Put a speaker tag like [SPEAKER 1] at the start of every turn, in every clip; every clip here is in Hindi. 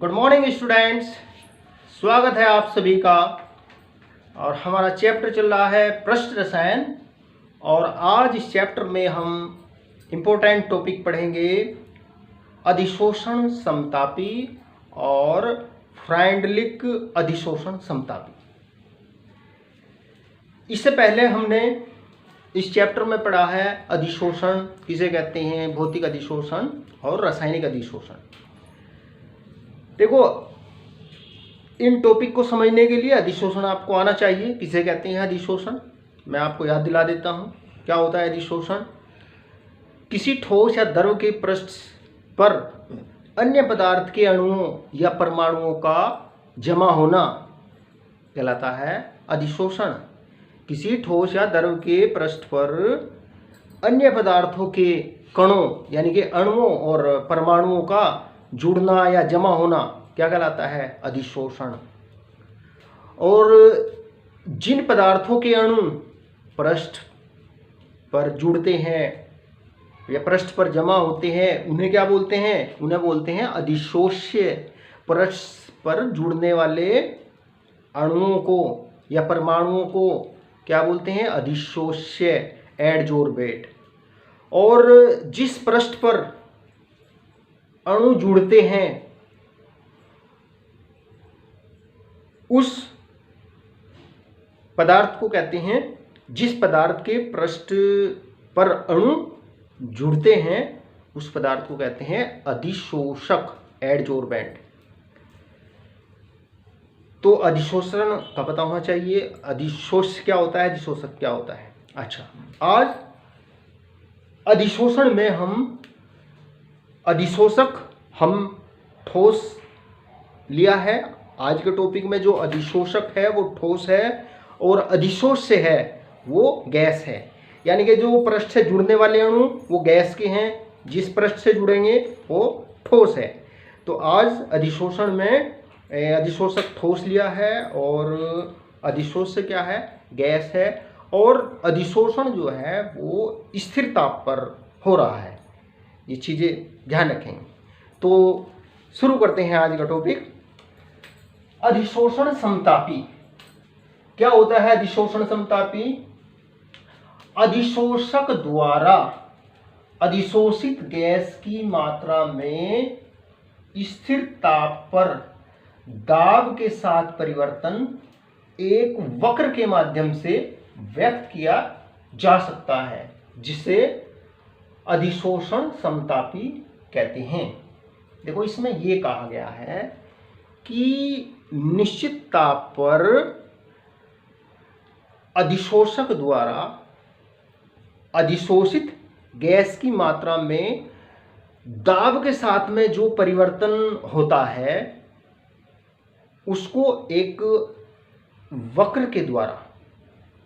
[SPEAKER 1] गुड मॉर्निंग स्टूडेंट्स, स्वागत है आप सभी का। और हमारा चैप्टर चल रहा है पृष्ठ रसायन। और आज इस चैप्टर में हम इम्पोर्टेंट टॉपिक पढ़ेंगे अधिशोषण समतापी और फ्राइंडलिक अधिशोषण समतापी। इससे पहले हमने इस चैप्टर में पढ़ा है अधिशोषण किसे कहते हैं, भौतिक अधिशोषण और रासायनिक अधिशोषण। देखो, इन टॉपिक को समझने के लिए अधिशोषण आपको आना चाहिए। किसे कहते हैं अधिशोषण, मैं आपको याद दिला देता हूँ। क्या होता है अधिशोषण? किसी ठोस या द्रव के पृष्ठ पर अन्य पदार्थ के अणुओं या परमाणुओं का जमा होना कहलाता है अधिशोषण। किसी ठोस या द्रव के पृष्ठ पर अन्य पदार्थों के कणों यानी कि अणुओं और परमाणुओं का जुड़ना या जमा होना क्या कहलाता है? अधिशोषण। और जिन पदार्थों के अणु पृष्ठ पर जुड़ते हैं या पृष्ठ पर जमा होते हैं उन्हें क्या बोलते हैं? उन्हें बोलते हैं अधिशोष्य। पृष्ठ पर जुड़ने वाले अणुओं को या परमाणुओं को क्या बोलते हैं? अधिशोष्य, एडजोर्बेट। और जिस पृष्ठ पर अणु जुड़ते हैं उस पदार्थ को कहते हैं, जिस पदार्थ के पृष्ठ पर अणु जुड़ते हैं उस पदार्थ को कहते हैं अधिशोषक, एडजोर्बेंट। तो अधिशोषण का पता होना चाहिए। अधिशोष क्या होता है, अधिशोषक क्या होता है। अच्छा, आज अधिशोषण में हम अधिशोषक हम ठोस लिया है। आज के टॉपिक में जो अधिशोषक है वो ठोस है और अधिशोष से है वो गैस है। यानी कि जो पृष्ठ से जुड़ने वाले अणु वो गैस के हैं, जिस पृष्ठ से जुड़ेंगे वो ठोस है। तो आज अधिशोषण में अधिशोषक ठोस लिया है और अधिशोष से क्या है? गैस है। और अधिशोषण जो है वो स्थिर ताप पर हो रहा है। ये चीज़ें ध्यान रखेंगे। तो शुरू करते हैं आज का टॉपिक। अधिशोषण समतापी क्या होता है? अधिशोषण समतापी अधिशोषक द्वारा अधिशोषित गैस की मात्रा में स्थिर ताप पर दाब के साथ परिवर्तन एक वक्र के माध्यम से व्यक्त किया जा सकता है, जिसे अधिशोषण समतापी कहते हैं। देखो, इसमें यह कहा गया है कि निश्चित ताप पर अधिशोषक द्वारा अधिशोषित गैस की मात्रा में दाब के साथ में जो परिवर्तन होता है उसको एक वक्र के द्वारा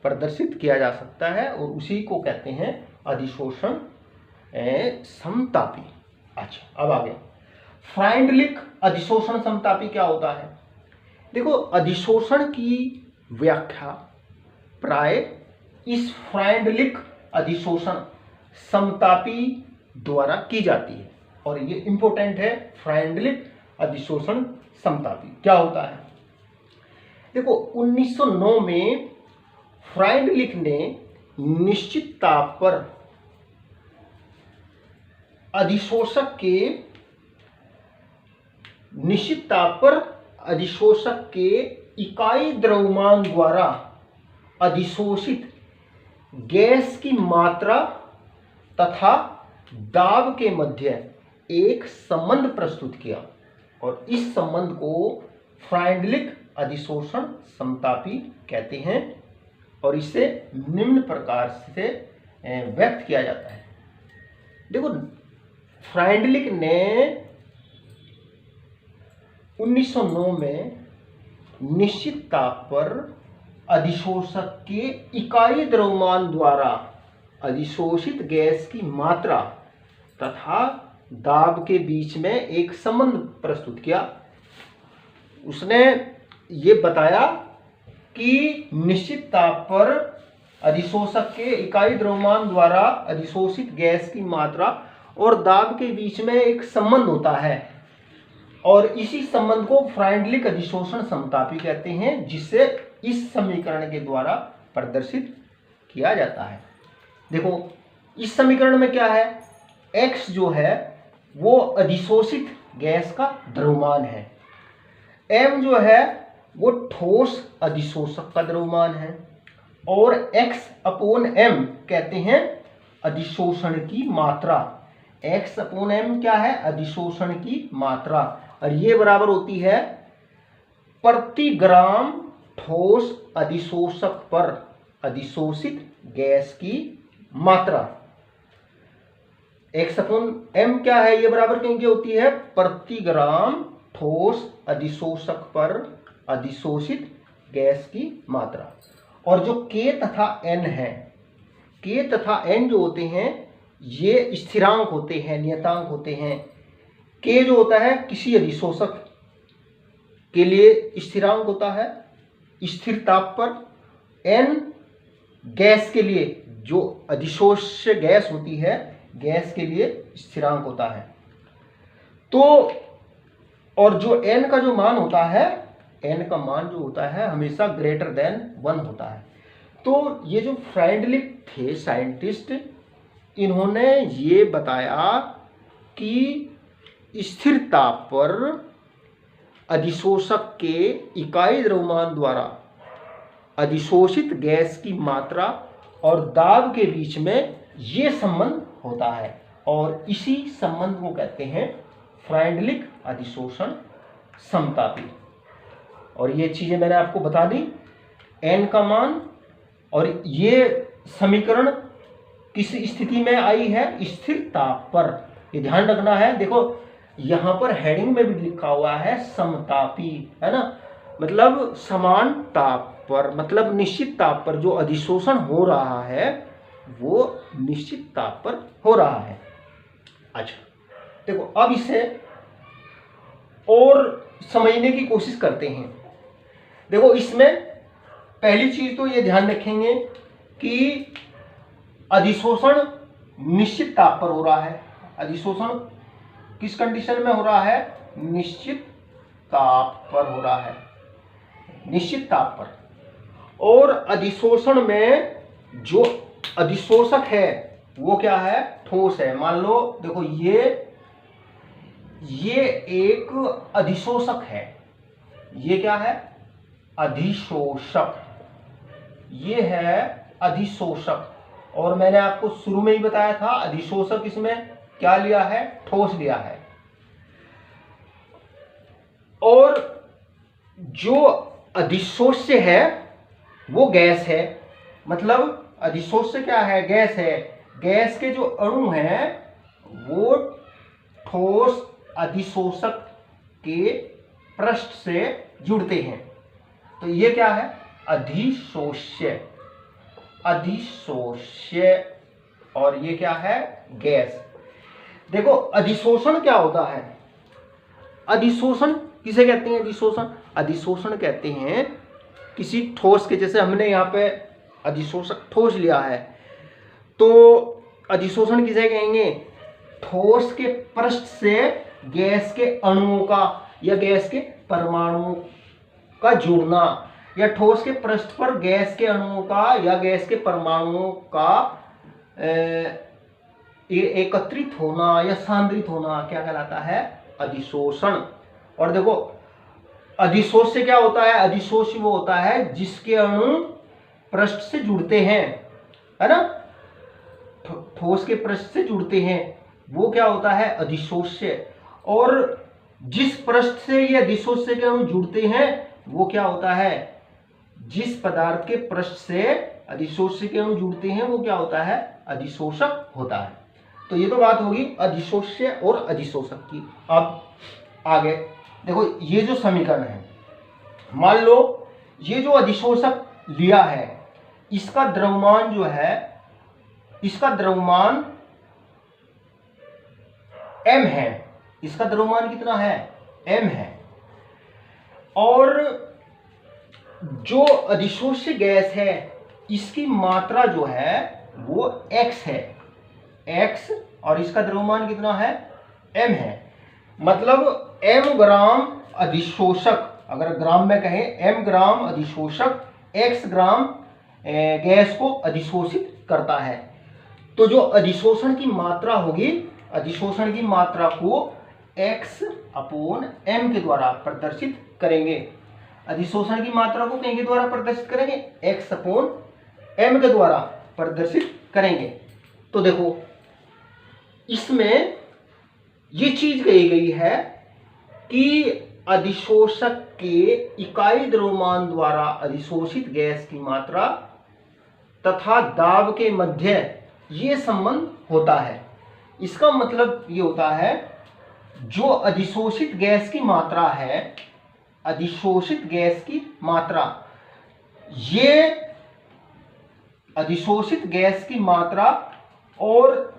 [SPEAKER 1] प्रदर्शित किया जा सकता है और उसी को कहते हैं अधिशोषण समतापी। अच्छा, अब आगे फ्राइंडलिक अधिशोषण समतापी क्या होता है? देखो, अधिशोषण की व्याख्या प्राय इस फ्राइंडलिक अधिशोषण समतापी द्वारा की जाती है और ये इंपॉर्टेंट है। फ्राइंडलिक अधिशोषण समतापी क्या होता है? देखो, 1909 में फ्राइंडलिक ने निश्चित ताप पर अधिशोषक के इकाई द्रव्यमान द्वारा अधिशोषित गैस की मात्रा तथा दाब के मध्य एक संबंध प्रस्तुत किया और इस संबंध को फ्राइंडलिक अधिशोषण समतापी कहते हैं और इसे निम्न प्रकार से व्यक्त किया जाता है। देखो, फ्राइंडलिक ने 1909 में निश्चित ताप पर अधिशोषक के इकाई द्रव्यमान द्वारा अधिशोषित गैस की मात्रा तथा दाब के बीच में एक संबंध प्रस्तुत किया। उसने ये बताया कि निश्चित ताप पर अधिशोषक के इकाई द्रव्यमान द्वारा अधिशोषित गैस की मात्रा और दाब के बीच में एक संबंध होता है और इसी संबंध को फ्राइंडलिक अधिशोषण समतापी कहते हैं, जिससे इस समीकरण के द्वारा प्रदर्शित किया जाता है। देखो इस समीकरण में क्या है, x जो है वो अधिशोषित गैस का द्रव्यमान है, m जो है वो ठोस अधिशोषक का द्रव्यमान है, और x/m कहते हैं अधिशोषण की मात्रा। x/m क्या है, अधिशोषण की मात्रा, और ये बराबर होती है प्रति ग्राम ठोस अधिशोषक पर अधिशोषित गैस की मात्रा। x/m क्या है, ये बराबर कहीं की होती है प्रति ग्राम ठोस अधिशोषक पर अधिशोषित गैस की मात्रा। और जो k तथा n है, k तथा n जो होते हैं ये स्थिरांक होते हैं, नियतांक होते हैं। k जो होता है किसी अधिशोषक के लिए स्थिरांक होता है स्थिर ताप पर, n गैस के लिए, जो अधिशोष्य गैस होती है गैस के लिए स्थिरांक होता है। तो और जो n का जो मान होता है, n का मान जो होता है हमेशा ग्रेटर देन 1 होता है। तो ये जो फ्राइंडलिक थे साइंटिस्ट, इन्होंने ये बताया कि स्थिर ताप पर अधिशोषक के इकाई द्रव्यमान द्वारा अधिशोषित गैस की मात्रा और दाब के बीच में ये संबंध होता है, और इसी संबंध को कहते हैं फ्राइंडलिक अधिशोषण समतापी। और ये चीजें मैंने आपको बता दी, n का मान, और ये समीकरण किस स्थिति में आई है, स्थिर ताप पर, ये ध्यान रखना है। देखो यहां पर हेडिंग में भी लिखा हुआ है समतापी, है ना, मतलब समान ताप पर, मतलब निश्चित ताप पर जो अधिशोषण हो रहा है वो निश्चित ताप पर हो रहा है। अच्छा देखो अब इसे और समझने की कोशिश करते हैं। देखो इसमें पहली चीज तो ये ध्यान रखेंगे कि अधिशोषण निश्चित ताप पर हो रहा है। अधिशोषण किस कंडीशन में हो रहा है, निश्चित ताप पर हो रहा है, निश्चित ताप पर। और अधिशोषण में जो अधिशोषक है वो क्या है, ठोस है। मान लो देखो ये एक अधिशोषक है, ये क्या है, अधिशोषक, ये है अधिशोषक। और मैंने आपको शुरू में ही बताया था अधिशोषक इसमें क्या लिया है, ठोस लिया है। और जो अधिशोष्य है वो गैस है, मतलब अधिशोष्य क्या है, गैस है। गैस के जो अणु हैं वो ठोस अधिशोषक के पृष्ठ से जुड़ते हैं, तो ये क्या है, अधिशोष्य, अधिशोष्य। और ये क्या है, गैस। देखो अधिशोषण क्या होता है, अधिशोषण किसे कहते हैं, अधिशोषण, अधिशोषण कहते हैं किसी ठोस के, जैसे हमने यहाँ पे अधिशोषक ठोस लिया है, तो अधिशोषण किसे कहेंगे, ठोस के पृष्ठ से गैस के अणुओं का या गैस के परमाणुओं का जुड़ना, या ठोस के पृष्ठ पर गैस के अणुओं का या गैस के परमाणुओं का एकत्रित होना या सांद्रित होना क्या कहलाता है, अधिशोषण। और देखो अधिशोष से क्या होता है, अधिशोष वो होता है जिसके अणु पृष्ठ से जुड़ते हैं, है ना, ठोस के पृष्ठ से जुड़ते हैं, वो क्या होता है, अधिशोष्य। और जिस पृष्ठ से ये अधिशोष्य के अणु जुड़ते हैं वो क्या होता है, जिस पदार्थ के पृष्ठ से अधिशोष्य के अणु जुड़ते हैं वो क्या होता है, अधिशोषक होता है। तो ये तो बात होगी अधिशोष्य और अधिशोषक की। अब आगे देखो ये जो समीकरण है, मान लो ये जो अधिशोषक लिया है इसका द्रव्यमान जो है, इसका द्रव्यमान m है, इसका द्रव्यमान कितना है, m है। और जो अधिशोष्य गैस है इसकी मात्रा जो है वो x है, x, और इसका द्रव्यमान कितना है, m है। मतलब m ग्राम अधिशोषक, अगर ग्राम में कहें m ग्राम अधिशोषक x ग्राम गैस को अधिशोषित करता है। तो जो अधिशोषण की मात्रा होगी, अधिशोषण की मात्रा को x अपॉन m के द्वारा प्रदर्शित करेंगे। अधिशोषण की मात्रा को किसके द्वारा प्रदर्शित करेंगे? x अपॉन m के द्वारा प्रदर्शित करेंगे। तो देखो इसमें ये चीज कही गई है कि अधिशोषक के इकाई द्रव्यमान द्वारा अधिशोषित गैस की मात्रा तथा दाब के मध्य ये संबंध होता है। इसका मतलब ये होता है जो अधिशोषित गैस की मात्रा है, अधिशोषित गैस की मात्रा, ये अधिशोषित गैस की मात्रा और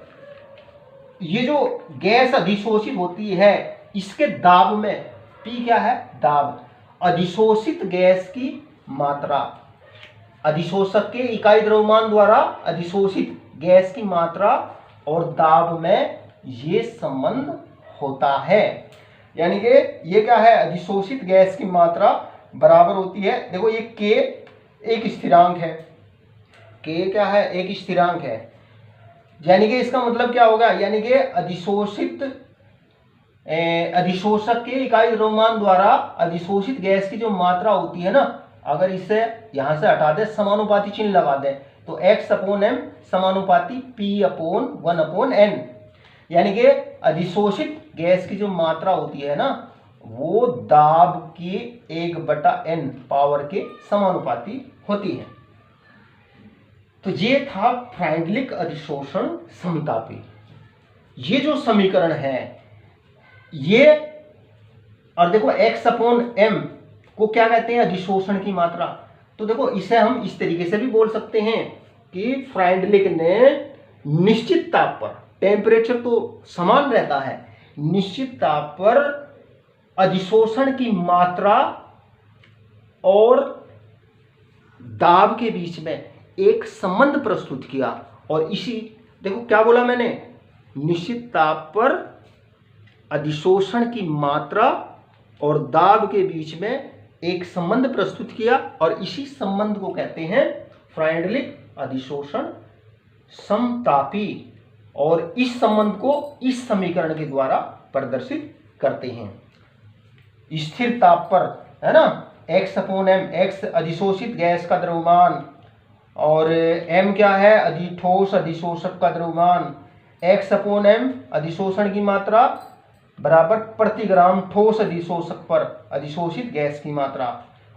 [SPEAKER 1] ये जो गैस अधिशोषित होती है इसके दाब में, P क्या है? दाब। अधिशोषित गैस की मात्रा, अधिशोषक के इकाई द्रव्यमान द्वारा अधिशोषित गैस की मात्रा और दाब में ये संबंध होता है। यानी कि ये क्या है? अधिशोषित गैस की मात्रा बराबर होती है, देखो ये K एक स्थिरांक है, K क्या है? एक स्थिरांक है। यानी कि इसका मतलब क्या होगा? यानी कि अधिशोषक के इकाई द्रव्यमान द्वारा अधिशोषित गैस की जो मात्रा होती है ना, अगर इसे यहां से हटा दे, समानुपाती चिन्ह लगा दे, तो x अपॉन m समानुपाती P अपॉन 1 अपॉन n। यानी कि अधिशोषित गैस की जो मात्रा होती है ना, वो दाब की 1/n पावर के समानुपाती होती है। तो ये था फ्राइडलिक अधिशोषण समतापी। ये जो समीकरण है ये, और देखो x अपॉन m को क्या कहते हैं? अधिशोषण की मात्रा। तो देखो इसे हम इस तरीके से भी बोल सकते हैं कि फ्राइडलिक ने निश्चित ताप पर, टेम्परेचर तो समान रहता है, निश्चित ताप पर अधिशोषण की मात्रा और दाब के बीच में एक संबंध प्रस्तुत किया। और इसी, देखो क्या बोला मैंने? निश्चित ताप पर अधिशोषण की मात्रा और दाब के बीच में एक संबंध प्रस्तुत किया, और इसी संबंध को कहते हैं फ्राइडलिक अधिशोषण समतापी। और इस संबंध को इस समीकरण के द्वारा प्रदर्शित करते हैं। स्थिर ताप पर, है ना, x अपॉन m, x अधिशोषित गैस का द्रव्यमान, और m क्या है? ठोस अधिशोषक का द्रव्यमान, x अपॉन m अधिशोषण की मात्रा बराबर प्रति ग्राम ठोस अधिशोषक पर अधिशोषित गैस की मात्रा।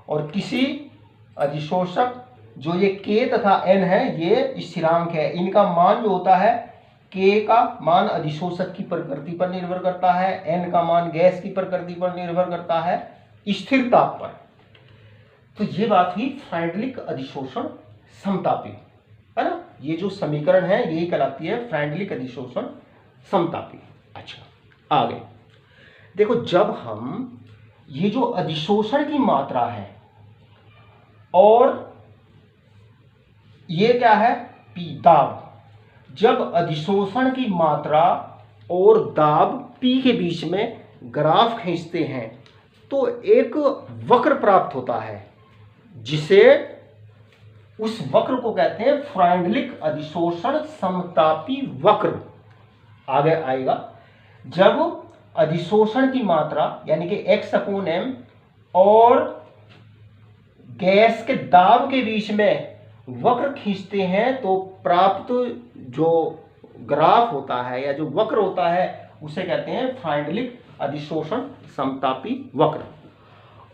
[SPEAKER 1] और किसी अधिशोषक, जो ये K तथा N है, ये स्थिरांक है, इनका मान जो होता है, K का मान अधिशोषक की प्रकृति पर निर्भर करता है, N का मान गैस की प्रकृति पर निर्भर करता है, स्थिर ताप पर। तो ये बात हुई फ्राइडलिक अधिशोषण समतापी, है ना। ये जो समीकरण है यही कहलाती है फ्राइडलिक अधिशोषण समतापी। अच्छा, आगे देखो, जब हम ये जो अधिशोषण की मात्रा है और ये क्या है? P, दाब, जब अधिशोषण की मात्रा और दाब P के बीच में ग्राफ खींचते हैं तो एक वक्र प्राप्त होता है, जिसे, उस वक्र को कहते हैं फ्राइडलिक अधिशोषण समतापी वक्र। आगे आएगा, जब अधिशोषण की मात्रा यानी कि x अपॉन m और गैस के दाब के बीच में वक्र खींचते हैं तो प्राप्त जो ग्राफ होता है या जो वक्र होता है उसे कहते हैं फ्राइडलिक अधिशोषण समतापी वक्र।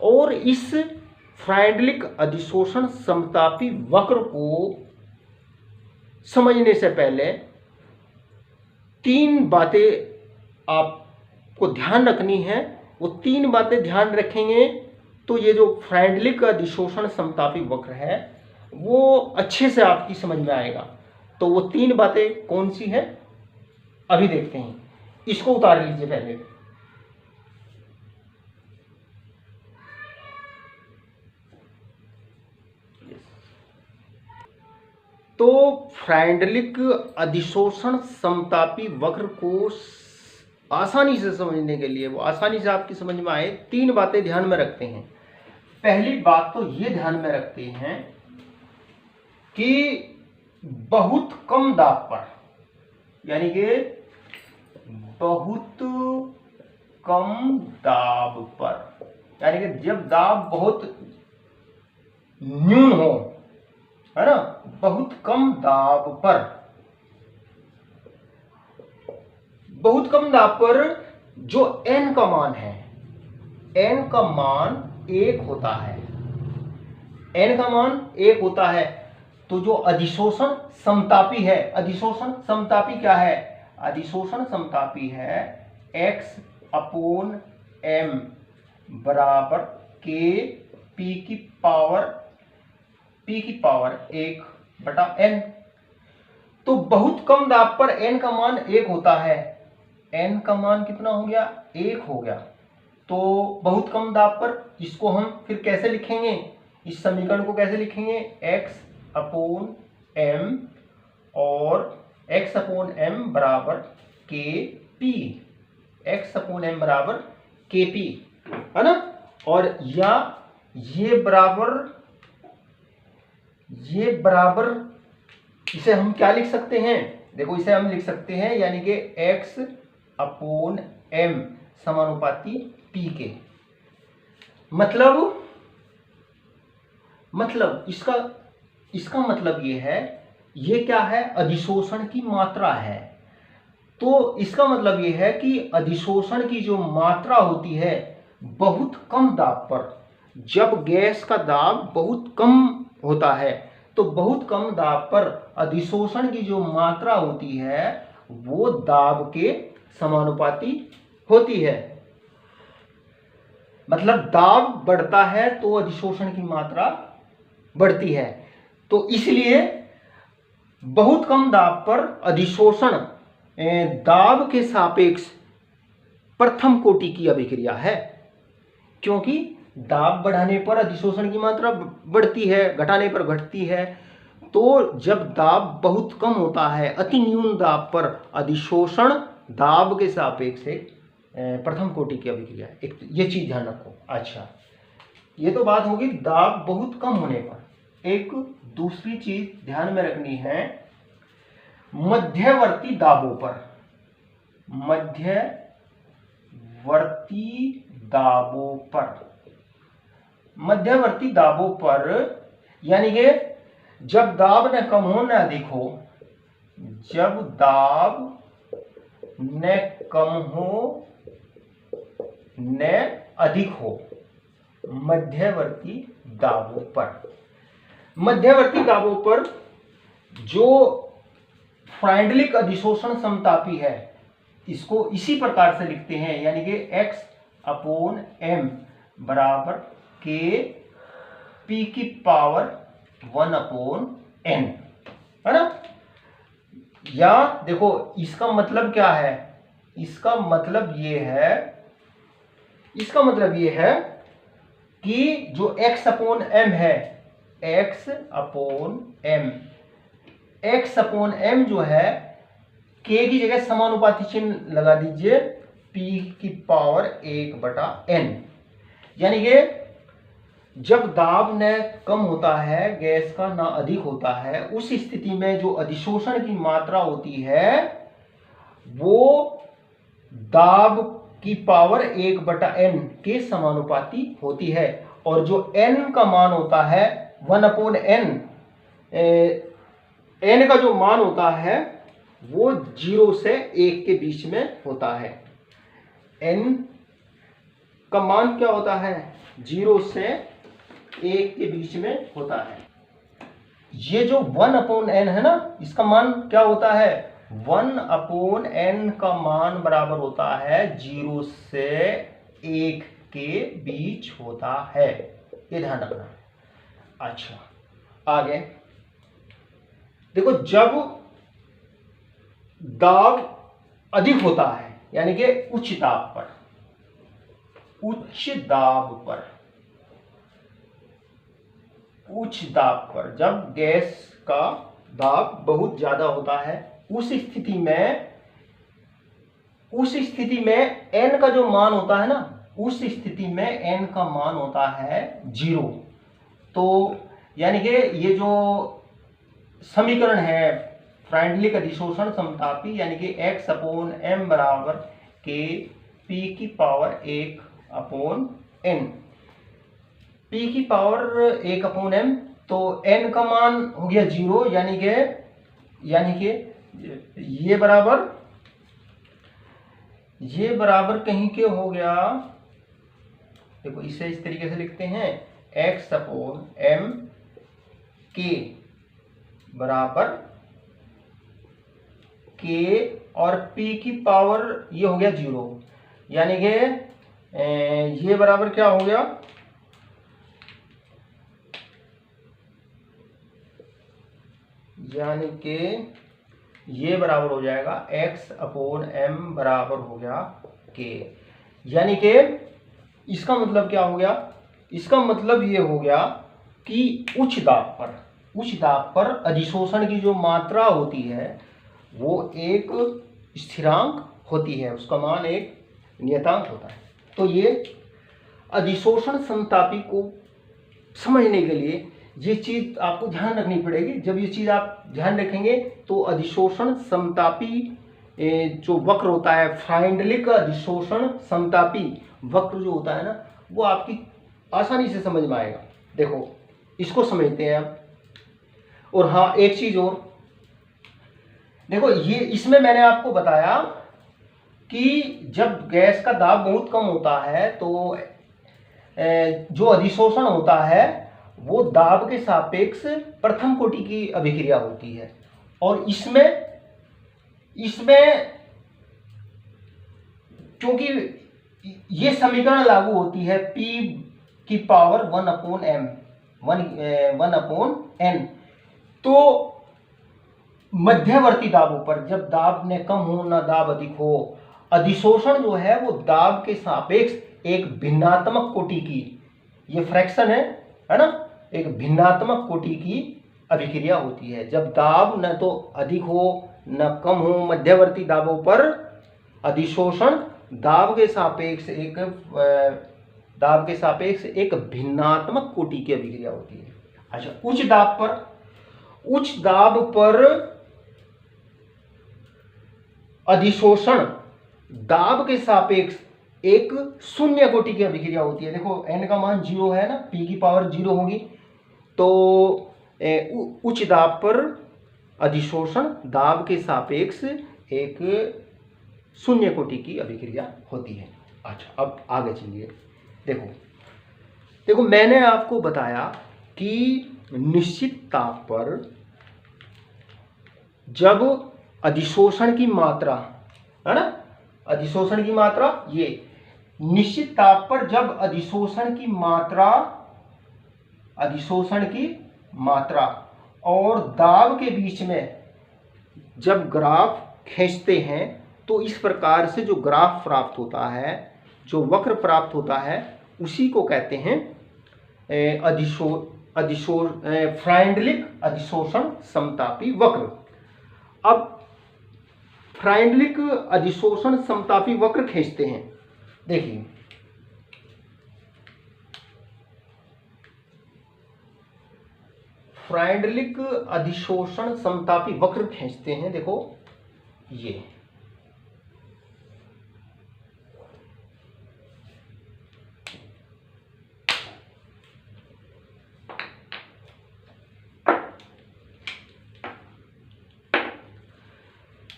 [SPEAKER 1] और इस फ्राइडलिक अधिशोषण समतापी वक्र को समझने से पहले तीन बातें आपको ध्यान रखनी है। वो तीन बातें ध्यान रखेंगे तो ये जो फ्राइडलिक अधिशोषण समतापी वक्र है वो अच्छे से आपकी समझ में आएगा। तो वो तीन बातें कौन सी हैं अभी देखते हैं। इसको उतार लीजिए पहले। तो फ्राइडलिक अधिशोषण समतापी वक्र को आसानी से समझने के लिए, वो आसानी से आपकी समझ में आए, 3 बातें ध्यान में रखते हैं। पहली बात तो ये ध्यान में रखते हैं कि बहुत कम दाब पर, यानी कि बहुत कम दाब पर, यानी कि जब दाब बहुत न्यून हो, है ना, बहुत कम दाब पर, बहुत कम दाब पर जो n का मान है, n का मान 1 होता है, n का मान 1 होता है, तो जो अधिशोषण समतापी है, अधिशोषण समतापी क्या है, अधिशोषण समतापी है x अपोन m बराबर k p की पावर 1 बटा n। तो बहुत कम दाब पर n का मान 1 होता है, n का मान कितना हो गया, 1 हो गया। तो बहुत कम दाब पर इसको हम फिर कैसे लिखेंगे, इस समीकरण को कैसे लिखेंगे, x अपोन m और x अपोन m बराबर k p, x upon m बराबर k p, है ना। और या ये बराबर इसे हम क्या लिख सकते हैं, देखो इसे हम लिख सकते हैं यानी कि x अपोन m समानुपाती p के। मतलब इसका मतलब ये है, ये क्या है, अधिशोषण की मात्रा है। तो इसका मतलब ये है कि अधिशोषण की जो मात्रा होती है बहुत कम दाब पर, जब गैस का दाब बहुत कम होता है तो बहुत कम दाब पर अधिशोषण की जो मात्रा होती है वो दाब के समानुपाती होती है। मतलब दाब बढ़ता है तो अधिशोषण की मात्रा बढ़ती है। तो इसलिए बहुत कम दाब पर अधिशोषण दाब के सापेक्ष प्रथम कोटि की अभिक्रिया है, क्योंकि दाब बढ़ाने पर अधिशोषण की मात्रा बढ़ती है, घटाने पर घटती है। तो जब दाब बहुत कम होता है, अति न्यून दाब पर अधिशोषण दाब के सापेक्ष प्रथम कोटि की अभिक्रिया है। एक ये चीज ध्यान रखो। अच्छा, ये तो बात होगी दाब बहुत कम होने पर। एक दूसरी चीज ध्यान में रखनी है, मध्यवर्ती दाबों पर, मध्यवर्ती दाबों पर यानी कि जब दाब न कम हो न अधिक हो, जब दाब न कम हो न अधिक हो, मध्यवर्ती दाबों पर जो फ्राइडलिक अधिशोषण समतापी है, इसको इसी प्रकार से लिखते हैं, यानी कि x अपोन m बराबर k p की पावर 1 अपोन n, है ना। या देखो इसका मतलब क्या है, इसका मतलब ये है कि जो x अपोन m है, x अपोन m जो है k की जगह समानुपाती चिन्ह लगा दीजिए, p की पावर 1 बटा n। यानी कि जब दाब न कम होता है गैस का ना अधिक होता है, उस स्थिति में जो अधिशोषण की मात्रा होती है वो दाब की पावर 1 बटा n के समानुपाती होती है। और जो n का मान होता है 1 अपोन n, n का जो मान होता है वो 0 से 1 के बीच में होता है। n का मान क्या होता है, 0 से 1 के बीच में होता है। ये जो 1 अपोन n है ना, इसका मान क्या होता है, 1 अपोन n का मान बराबर होता है 0 से 1 के बीच होता है, ये ध्यान रखना है। अच्छा, आगे देखो, जब दाब अधिक होता है यानी कि उच्च दाब पर जब गैस का दाब बहुत ज्यादा होता है, उस स्थिति में उस स्थिति में n का जो मान होता है ना, उस स्थिति में n का मान होता है 0। तो यानी कि ये जो समीकरण है फ्राइंडलिक अधिशोषण समतापी, यानी कि x अपॉन m बराबर के p की पावर 1 अपॉन n, p की पावर 1 अपॉन m, तो n का मान हो गया 0, यानी कि ये बराबर कहीं के हो गया, देखो इसे इस तरीके से लिखते हैं, x अपॉन m के बराबर k और p की पावर ये हो गया 0, यानी कि ये बराबर क्या हो गया, यानी कि ये बराबर हो जाएगा x अपॉन m बराबर हो गया k। यानी कि इसका मतलब क्या हो गया, इसका मतलब ये हो गया कि उच्च दाब पर अधिशोषण की जो मात्रा होती है वो एक स्थिरांक होती है, उसका मान एक नियतांक होता है। तो ये अधिशोषण समतापी को समझने के लिए ये चीज आपको ध्यान रखनी पड़ेगी। जब ये चीज आप ध्यान रखेंगे तो अधिशोषण समतापी जो वक्र होता है, फ्राइंडलिक अधिशोषण समतापी वक्र जो होता है ना, वो आपकी आसानी से समझ में आएगा। देखो इसको समझते हैं अब। और हाँ, एक चीज और देखो, ये इसमें मैंने आपको बताया कि जब गैस का दाब बहुत कम होता है तो जो अधिशोषण होता है वो दाब के सापेक्ष प्रथम कोटि की अभिक्रिया होती है। और इसमें क्योंकि ये समीकरण लागू होती है p की power 1 upon m, 1 upon n, तो मध्यवर्ती दाबों पर, जब दाब ने कम हो ना दाब अधिक हो, अधिशोषण जो है वो दाब के सापेक्ष एक भिन्नात्मक कोटि की, ये फ्रैक्शन है ना, एक भिन्नात्मक कोटि की अभिक्रिया होती है। जब दाब न तो अधिक हो न कम हो, मध्यवर्ती दाबों पर अधिशोषण दाब के सापेक्ष एक भिन्नात्मक कोटि की अभिक्रिया होती है। अच्छा, उच्च दाब पर अधिशोषण दाब के सापेक्ष एक शून्य कोटि की अभिक्रिया होती है। देखो n का मान 0 है ना, p की पावर 0 होगी, तो उच्च दाब पर अधिशोषण दाब के सापेक्ष एक शून्य कोटि की अभिक्रिया होती है। अच्छा, अब आगे चलिए। देखो मैंने आपको बताया कि निश्चित ताप पर जब अधिशोषण की मात्रा है ना, अधिशोषण की मात्रा, ये निश्चित ताप पर जब अधिशोषण की मात्रा और दाब के बीच में जब ग्राफ खींचते हैं तो इस प्रकार से जो ग्राफ प्राप्त होता है, जो वक्र प्राप्त होता है, उसी को कहते हैं फ्राइंडलिक अधिशोषण समतापी वक्र। अब फ्राइंडलिक अधिशोषण समतापी वक्र खींचते हैं। देखिए फ्राइंडलिक अधिशोषण समतापी वक्र खींचते हैं। देखो ये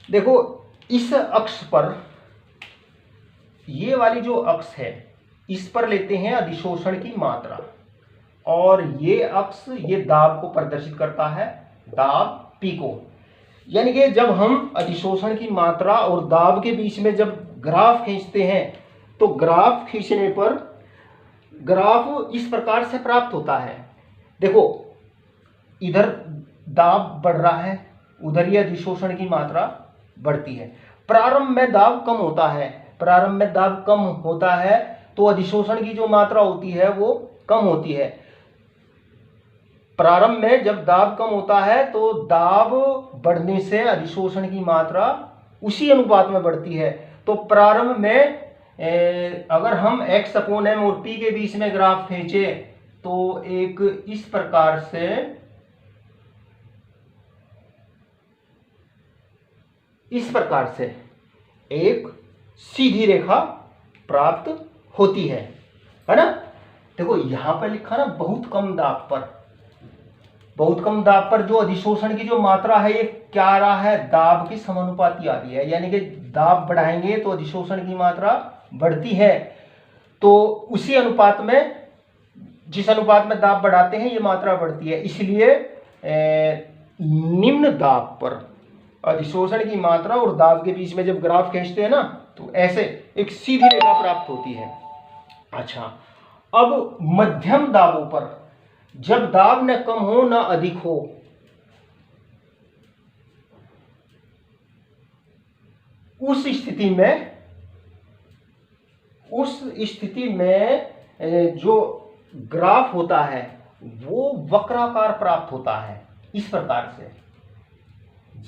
[SPEAKER 1] देखो, इस अक्ष पर, ये वाली जो अक्ष है, इस पर लेते हैं अधिशोषण की मात्रा, और ये अक्ष ये दाब को प्रदर्शित करता है, दाब P को। यानी कि जब हम अधिशोषण की मात्रा और दाब के बीच में जब ग्राफ खींचते हैं तो ग्राफ खींचने पर ग्राफ इस प्रकार से प्राप्त होता है। देखो इधर दाब बढ़ रहा है, उधर ये अधिशोषण की मात्रा बढ़ती है। प्रारंभ में दाब कम होता है तो अधिशोषण की जो मात्रा होती है वो कम होती है। प्रारंभ में जब दाब कम होता है तो दाब बढ़ने से अधिशोषण की मात्रा उसी अनुपात में बढ़ती है। तो प्रारंभ में अगर हम x अपॉन m और p के बीच में ग्राफ खींचे तो एक इस प्रकार से एक सीधी रेखा प्राप्त होती है ना। देखो यहां पर लिखा ना बहुत कम दाब पर जो अधिशोषण की जो मात्रा है ये क्या आ रहा है, दाब की समानुपाती आ रही है, यानी कि दाब बढ़ाएंगे तो अधिशोषण की मात्रा बढ़ती है। तो उसी अनुपात में, जिस अनुपात में दाब बढ़ाते हैं ये मात्रा बढ़ती है। इसलिए निम्न दाब पर अधिशोषण की मात्रा और दाब के बीच में जब ग्राफ खींचते हैं ना तो ऐसे एक सीधी रेखा प्राप्त होती है। अच्छा, अब मध्यम दाबों पर जब दाब न कम हो न अधिक हो, उस स्थिति में जो ग्राफ होता है वो वक्राकार प्राप्त होता है। इस प्रकार से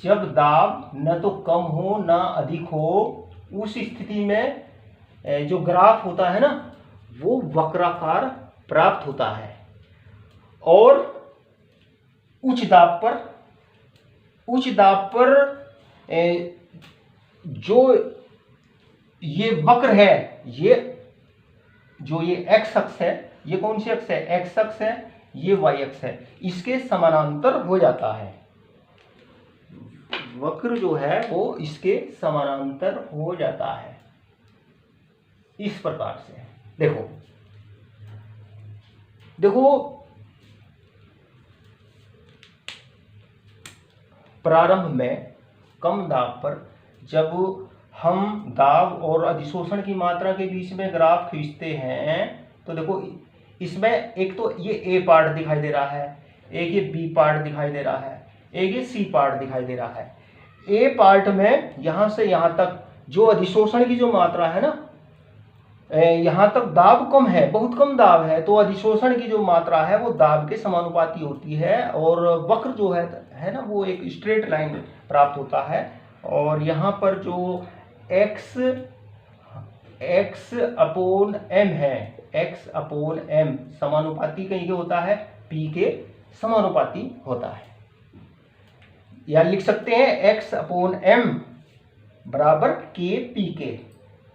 [SPEAKER 1] जब दाब न तो कम हो न अधिक हो, उस स्थिति में जो ग्राफ होता है ना वो वक्राकार प्राप्त होता है। और उच्च दाब पर जो ये वक्र है, ये जो ये x अक्ष है, ये कौन सी अक्ष है, x अक्ष है, ये y अक्ष है, इसके समानांतर हो जाता है। वक्र जो है वो इसके समानांतर हो जाता है। इस प्रकार से देखो प्रारंभ में कम दाब पर जब हम दाब और अधिशोषण की मात्रा के बीच में ग्राफ खींचते हैं तो देखो इसमें एक तो ये ए पार्ट दिखाई दे रहा है, एक ये बी पार्ट दिखाई दे रहा है, एक ये सी पार्ट दिखाई दे रहा है। ए पार्ट में यहां से यहां तक जो अधिशोषण की जो मात्रा है ना, यहां तक दाब कम है, बहुत कम दाब है, तो अधिशोषण की जो मात्रा है वो दाब के समानुपाती होती है और वक्र जो है ना वो एक स्ट्रेट लाइन प्राप्त होता है। और यहाँ पर जो x अपॉन m है, x अपॉन m समानुपाती कहीं के होता है, p के समानुपाती होता है। या लिख सकते हैं x अपॉन m बराबर k p के,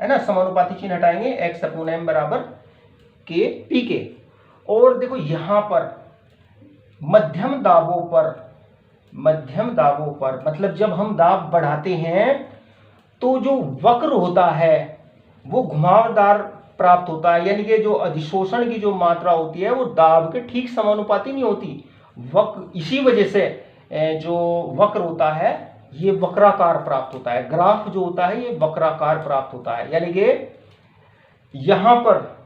[SPEAKER 1] है ना, समानुपाती चिन्ह हटाएंगे, x अपॉन m बराबर k p के। और देखो यहां पर मध्यम दाबों पर मतलब जब हम दाब बढ़ाते हैं तो जो वक्र होता है वो घुमावदार प्राप्त होता है, यानी कि जो अधिशोषण की जो मात्रा होती है वो दाब के ठीक समानुपाती नहीं होती। इसी वजह से जो वक्र होता है ये वक्राकार प्राप्त होता है, ग्राफ जो होता है ये वक्राकार प्राप्त होता है। यानी कि यहां पर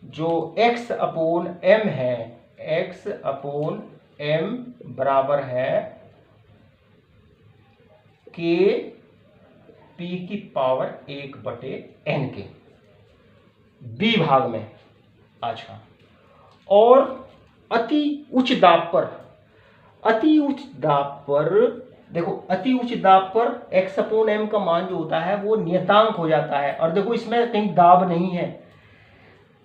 [SPEAKER 1] जो x अपॉन m है, x अपॉन m बराबर है k p की पावर 1/n के बी भाग में। अच्छा, और अति उच्च दाब पर देखो, अति उच्च दाब पर x अपॉन m का मान जो होता है वो नियतांक हो जाता है। और देखो इसमें कहीं दाब नहीं है,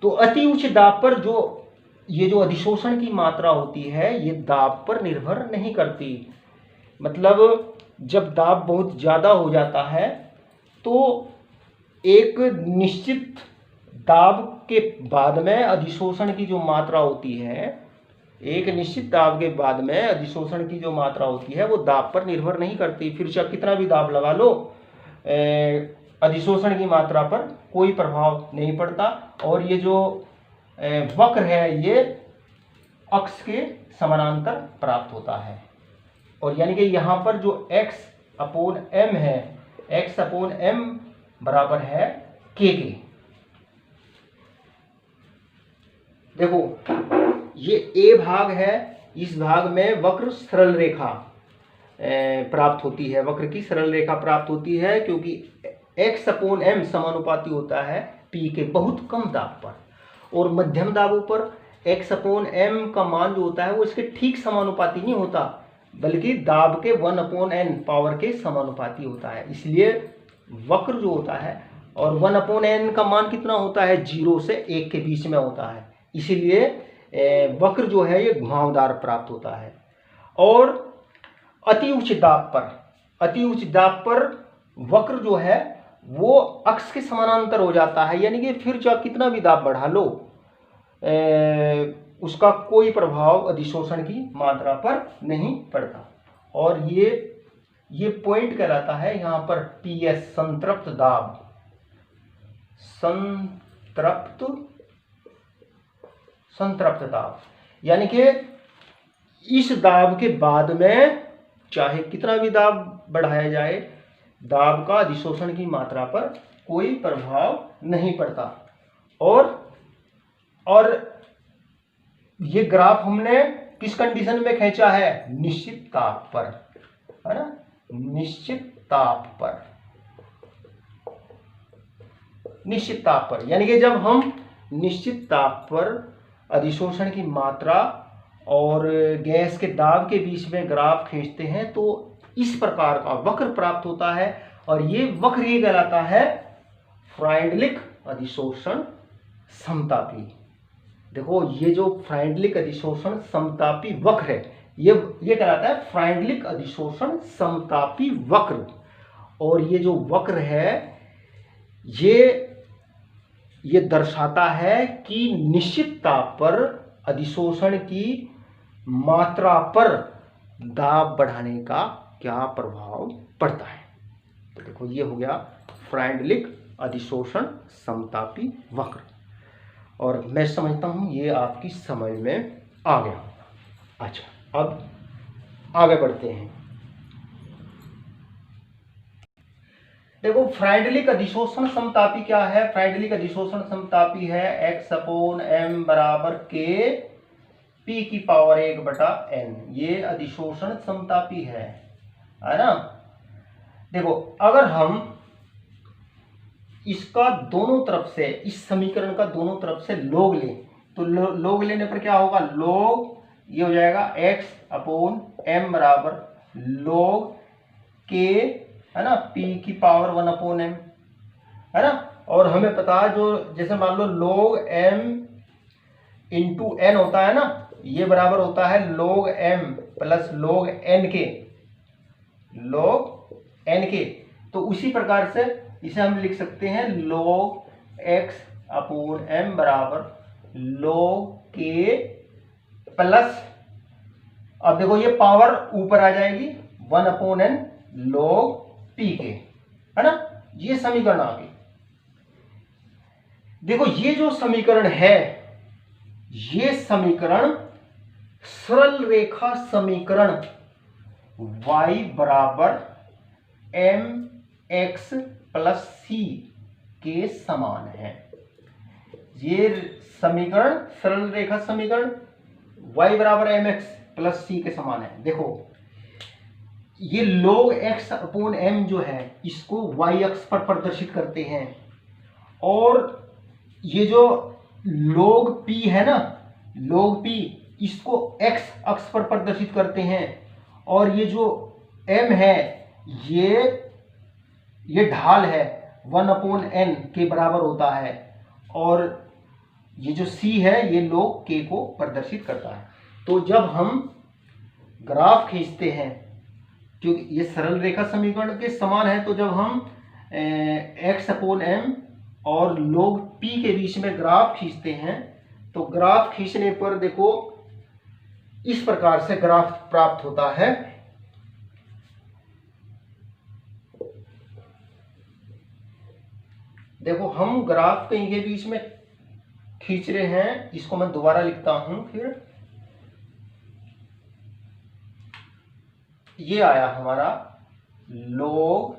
[SPEAKER 1] तो अति उच्च दाब पर जो ये जो अधिशोषण की मात्रा होती है ये दाब पर निर्भर नहीं करती। मतलब जब दाब बहुत ज़्यादा हो जाता है तो एक निश्चित दाब के बाद में अधिशोषण की जो मात्रा होती है, एक निश्चित दाब के बाद में अधिशोषण की जो मात्रा होती है वो दाब पर निर्भर नहीं करती। फिर चाहे कितना भी दाब लगा लो, अधिशोषण की मात्रा पर कोई प्रभाव नहीं पड़ता। और ये जो वक्र है ये अक्ष के समानांतर प्राप्त होता है। और यानी कि यहाँ पर जो x अपॉन m है, x अपॉन m बराबर है k के। देखो ये a भाग है, इस भाग में वक्र सरल रेखा प्राप्त होती है, वक्र की सरल रेखा प्राप्त होती है, क्योंकि x अपॉन m समानुपाती होता है p के बहुत कम दाब पर। और मध्यम दाबों पर x अपॉन m का मान जो होता है वो इसके ठीक समानुपाती नहीं होता, बल्कि दाब के 1/n पावर के समानुपाती होता है। इसलिए वक्र जो होता है, और 1/n का मान कितना होता है, 0 से 1 के बीच में होता है, इसीलिए वक्र जो है ये घुमावदार प्राप्त होता है। और अति उच्च दाब पर वक्र जो है वो अक्ष के समानांतर हो जाता है, यानी कि फिर चाहे कितना भी दाब बढ़ा लो उसका कोई प्रभाव अधिशोषण की मात्रा पर नहीं पड़ता। और ये पॉइंट कहलाता है यहाँ पर PS, संतृप्त दाब, यानी कि इस दाब के बाद में चाहे कितना भी दाब बढ़ाया जाए, दाब का अधिशोषण की मात्रा पर कोई प्रभाव नहीं पड़ता। और ये ग्राफ हमने किस कंडीशन में खींचा है, निश्चित ताप पर, है ना, निश्चित ताप पर, यानी कि जब हम निश्चित ताप पर अधिशोषण की मात्रा और गैस के दाब के बीच में ग्राफ खींचते हैं तो इस प्रकार का वक्र प्राप्त होता है। और ये वक्र ये कहलाता है फ्राइडलिक अधिशोषण समतापी। देखो ये जो फ्राइडलिक अधिशोषण समतापी वक्र है ये कहलाता है फ्राइडलिक अधिशोषण समतापी वक्र। और ये जो वक्र है ये दर्शाता है कि निश्चित ताप पर अधिशोषण की मात्रा पर दाब बढ़ाने का क्या प्रभाव पड़ता है। तो देखो ये हो गया फ्राइडलिक अधिशोषण समतापी वक्र, और मैं समझता हूं ये आपकी समझ में आ गया होगा। अच्छा, अब आगे बढ़ते हैं। देखो फ्राइडलिक अधिशोषण समतापी क्या है, फ्राइडलिक अधिशोषण समतापी है x/m बराबर k p⁴1/n। ये अधिशोषण समतापी है ना। देखो अगर हम इसका दोनों तरफ से, इस समीकरण का दोनों तरफ से लॉग लें तो लॉग लेने पर क्या होगा, लॉग ये हो जाएगा x/m बराबर log k, है ना, p⁴1/m, है ना। और हमें पता है जो जैसे मान लो log m इंटू n होता है ना, ये बराबर होता है log m plus log n के। तो उसी प्रकार से इसे हम लिख सकते हैं log x/m बराबर log k प्लस, अब देखो ये पावर ऊपर आ जाएगी 1/n log p के, है ना। ये समीकरण आ गई। देखो ये जो समीकरण है ये समीकरण सरल रेखा समीकरण y बराबर mx प्लस c के समान है। ये समीकरण सरल रेखा समीकरण y बराबर mx प्लस c के समान है। देखो ये log x/m जो है इसको y अक्ष पर प्रदर्शित करते हैं, और ये जो log p है ना, log p इसको x अक्ष पर प्रदर्शित करते हैं, और ये जो m है ये ढाल है 1/n के बराबर होता है, और ये जो c है ये log k को प्रदर्शित करता है। तो जब हम ग्राफ खींचते हैं, क्योंकि ये सरल रेखा समीकरण के समान है, तो जब हम x/m और log p के बीच में ग्राफ खींचते हैं तो ग्राफ खींचने पर देखो इस प्रकार से ग्राफ प्राप्त होता है। देखो हम ग्राफ कहीं के बीच में खींच रहे हैं, इसको मैं दोबारा लिखता हूं। फिर ये आया हमारा log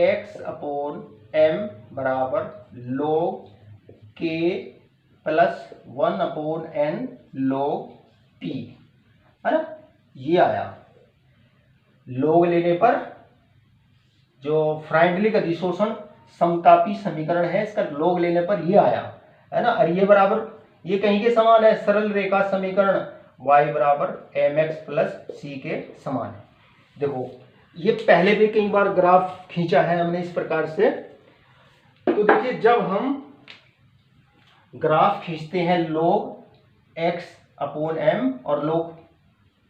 [SPEAKER 1] x/m बराबर log k plus 1/n log p, है ना। ये आया log लेने पर जो फ्राइडलिक अधिशोषण समतापी समीकरण है इसका log लेने पर ये आया, है ना। और ये बराबर ये कहीं के समान है, सरल रेखा समीकरण y बराबर mx प्लस c के समान है। देखो ये पहले भी कई बार ग्राफ खींचा है हमने इस प्रकार से। तो देखिए जब हम ग्राफ खींचते हैं log x अपॉन m और log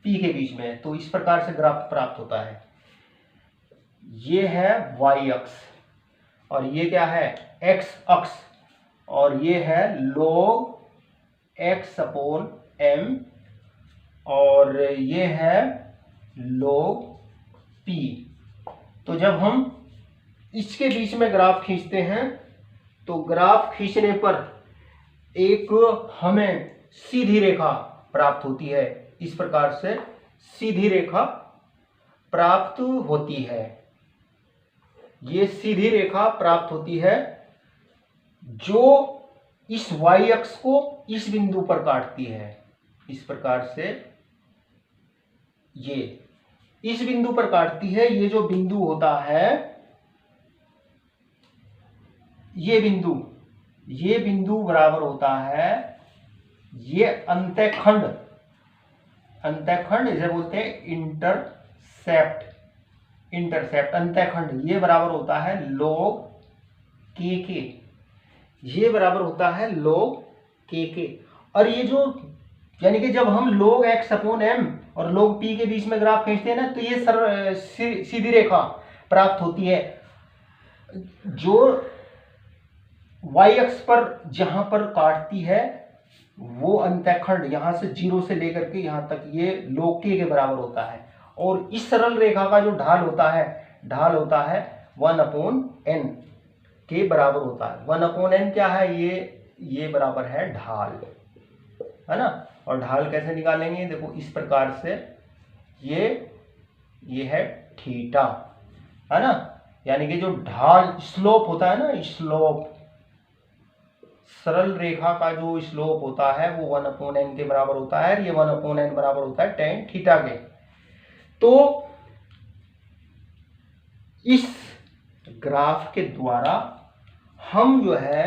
[SPEAKER 1] p के बीच में, तो इस प्रकार से ग्राफ प्राप्त होता है। ये है y अक्ष और ये क्या है x अक्ष, और ये है log x अपॉन m और ये है log p। तो जब हम इसके बीच में ग्राफ खींचते हैं तो ग्राफ खींचने पर एक हमें सीधी रेखा प्राप्त होती है। इस प्रकार से सीधी रेखा प्राप्त होती है। ये सीधी रेखा प्राप्त होती है जो इस y अक्ष को इस बिंदु पर काटती है। इस प्रकार से ये इस बिंदु पर काटती है। ये जो बिंदु होता है, ये बिंदु बराबर होता है ये अंतःखंड इसे बोलते हैं इंटरसेप्ट अंतःखंड। ये बराबर होता है log k, ये बराबर होता है log k। और ये जो यानी कि जब हम log x अपॉन m और log p के बीच में ग्राफ खींचते हैं ना, तो ये सीधी रेखा प्राप्त होती है जो y अक्ष पर जहां पर काटती है वो अंतःखंड यहां से 0 से लेकर के यहां तक ये log k के बराबर होता है। और इस सरल रेखा का जो ढाल होता है 1 अपॉन n के बराबर होता है। 1 अपॉन n क्या है, ये बराबर है ढाल, है ना। और ढाल कैसे निकालेंगे, देखो इस प्रकार से ये है थीटा, है ना। यानी कि जो ढाल स्लोप होता है ना, स्लोप सरल रेखा का जो स्लोप होता है वो 1 अपॉन n के बराबर होता है। ये 1 अपॉन n बराबर होता है tan थीटा के। तो इस ग्राफ के द्वारा हम जो है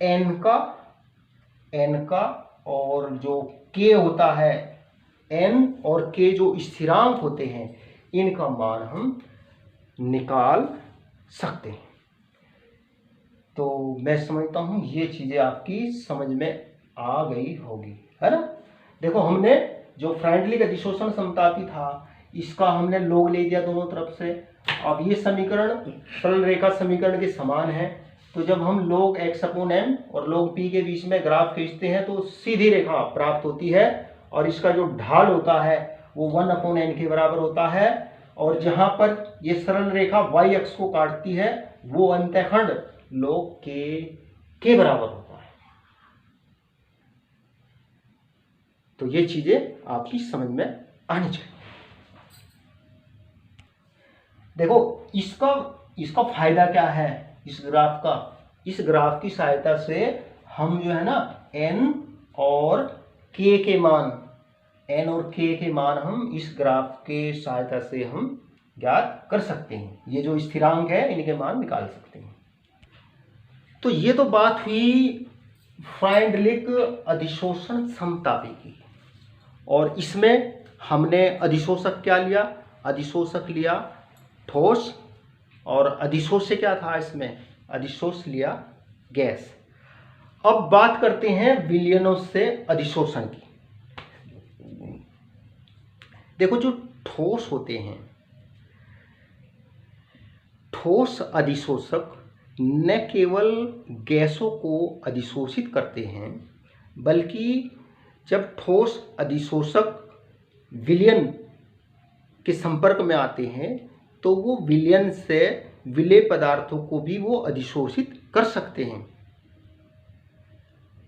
[SPEAKER 1] n का और जो k होता है, n और k जो स्थिरांक होते हैं, इनका मान हम निकाल सकते हैं। तो मैं समझता हूं ये चीजें आपकी समझ में आ गई होगी, है ना। देखो हमने जो फ्रेंडली अधिशोषण समतापी था, इसका हमने log ले दिया दोनों तरफ से। अब ये समीकरण सरल रेखा समीकरण के समान है। तो जब हम log x अपॉन m और log p के बीच में ग्राफ खींचते हैं तो सीधी रेखा प्राप्त होती है और इसका जो ढाल होता है वो 1 अपॉन n के बराबर होता है। और जहां पर ये सरल रेखा y अक्ष को काटती है वो अंतःखंड log k के बराबर होता है। तो ये चीजें आपकी समझ में आनी चाहिए। देखो इसका फायदा क्या है इस ग्राफ का। इस ग्राफ की सहायता से हम जो है ना n और k के मान हम इस ग्राफ के सहायता से हम ज्ञात कर सकते हैं। ये जो स्थिरांक है इनके मान निकाल सकते हैं। तो ये तो बात हुई फ्राइंडलिक अधिशोषण समतापी की। और इसमें हमने अधिशोषक क्या लिया, अधिशोषक लिया ठोस, और अधिशोष्य क्या था इसमें, अधिशोष लिया गैस। अब बात करते हैं विलयनों से अधिशोषण की। देखो जो ठोस होते हैं, ठोस अधिशोषक न केवल गैसों को अधिशोषित करते हैं, बल्कि जब ठोस अधिशोषक विलयन के संपर्क में आते हैं तो वो विलयन से विलेय पदार्थों को भी वो अधिशोषित कर सकते हैं।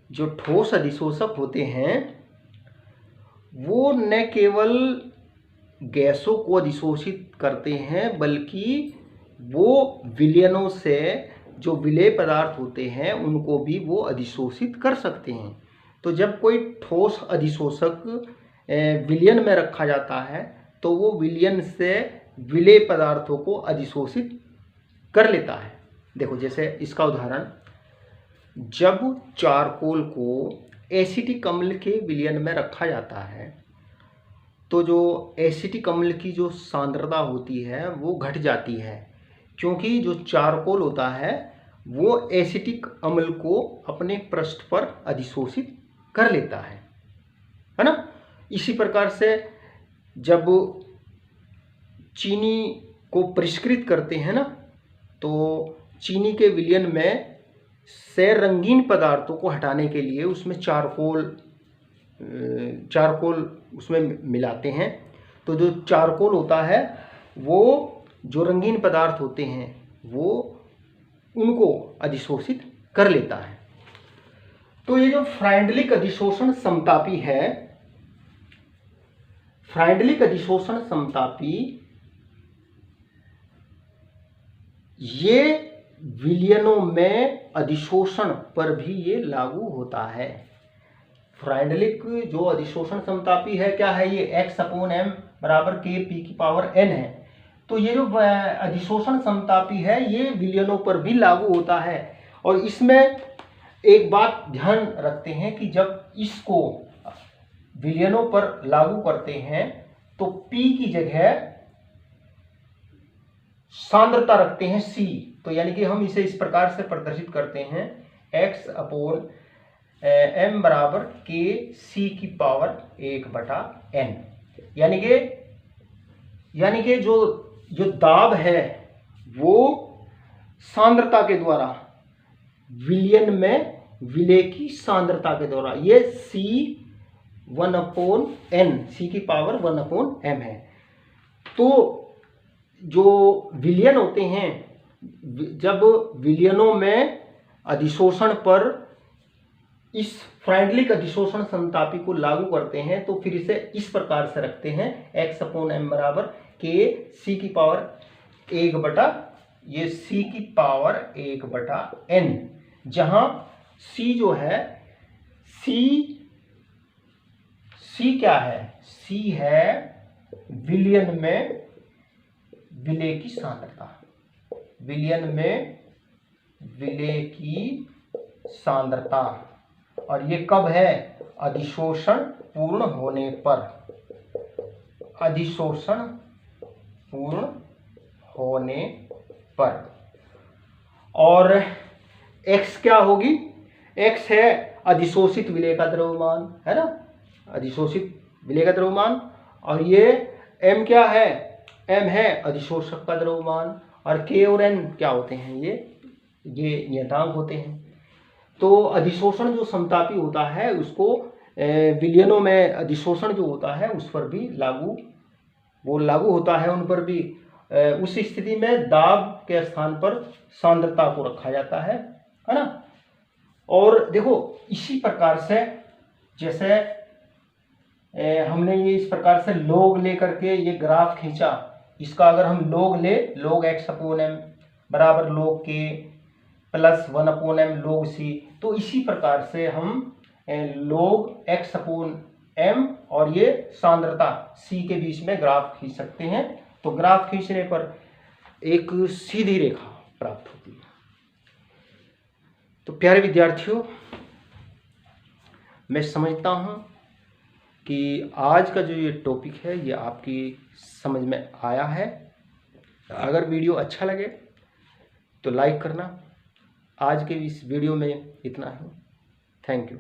[SPEAKER 1] जो ठोस अधिशोषक होते हैं वो न केवल गैसों को अधिशोषित करते हैं, बल्कि वो विलयनों से जो विलेय पदार्थ होते हैं उनको भी वो अधिशोषित कर सकते हैं। तो जब कोई ठोस अधिशोषक विलयन में रखा जाता है तो वो विलयन से विलेय पदार्थों को अधिशोषित कर लेता है। देखो जैसे इसका उदाहरण, जब चारकोल को एसिटिक अम्ल के विलयन में रखा जाता है तो जो एसिटिक अम्ल की जो सांद्रता होती है वो घट जाती है, क्योंकि जो चारकोल होता है वो एसिटिक अम्ल को अपने पृष्ठ पर अधिशोषित कर लेता है ना। इसी प्रकार से जब चीनी को परिष्कृत करते हैं ना, तो चीनी के विलयन में से रंगीन पदार्थों को हटाने के लिए उसमें चारकोल उसमें मिलाते हैं। तो जो चारकोल होता है वो जो रंगीन पदार्थ होते हैं वो उनको अधिशोषित कर लेता है। तो ये जो फ्राइंडलिक अधिशोषण समतापी है, फ्राइंडलिक अधिशोषण समतापी ये विलयनों में अधिशोषण पर भी ये लागू होता है। फ्राइंडलिक जो अधिशोषण समतापी है क्या है, ये x/m बराबर Kp⁴n है। तो ये जो अधिशोषण समतापी है ये विलयनों पर भी लागू होता है। और इसमें एक बात ध्यान रखते हैं कि जब इसको विलयनों पर लागू करते हैं तो P की जगह सांद्रता रखते हैं C। तो यानी कि हम इसे इस प्रकार से प्रदर्शित करते हैं x/m बराबर Kc⁴1/n। यानी कि जो दाब है वो सांद्रता के द्वारा विलयन में विलेय की सांद्रता के द्वारा ये C/1/m है। तो जो विलयन होते हैं, जब विलयनों में अधिशोषण पर इस फ्राइंडलिक अधिशोषण समतापी को लागू करते हैं तो फिर इसे इस प्रकार से रखते हैं x/m बराबर Kc⁴1/n, जहां C जो है C क्या है, C है विलयन में विलेय की सांद्रता, विलयन में विलेय की सांद्रता। और ये कब है, अधिशोषण पूर्ण होने पर, अधिशोषण पूर्ण होने पर। और x क्या होगी, x है अधिशोषित विलेय का द्रव्यमान, है ना, अधिशोषित विलेय का द्रव्यमान। और ये m क्या है, m है अधिशोषक का द्रव्यमान। और k और n क्या होते हैं, ये नियतांक होते हैं। तो अधिशोषण जो समतापी होता है उसको विलयनों में अधिशोषण जो होता है उस पर भी लागू होता है, उन पर भी। उस स्थिति में दाब के स्थान पर सांद्रता को रखा जाता है ना। और देखो इसी प्रकार से जैसे हमने ये इस प्रकार से लॉग लेकर के ये ग्राफ खींचा, इसका अगर हम लॉग ले, log x/m बराबर log k plus 1/m log c, तो इसी प्रकार से हम log x/m और ये सांद्रता c के बीच में ग्राफ खींच सकते हैं। तो ग्राफ खींचने पर एक सीधी रेखा प्राप्त होती है। तो प्यारे विद्यार्थियों, मैं समझता हूं कि आज का जो ये टॉपिक है ये आपकी समझ में आया है। अगर वीडियो अच्छा लगे तो लाइक करना। आज के इस वीडियो में इतना ही। Thank you.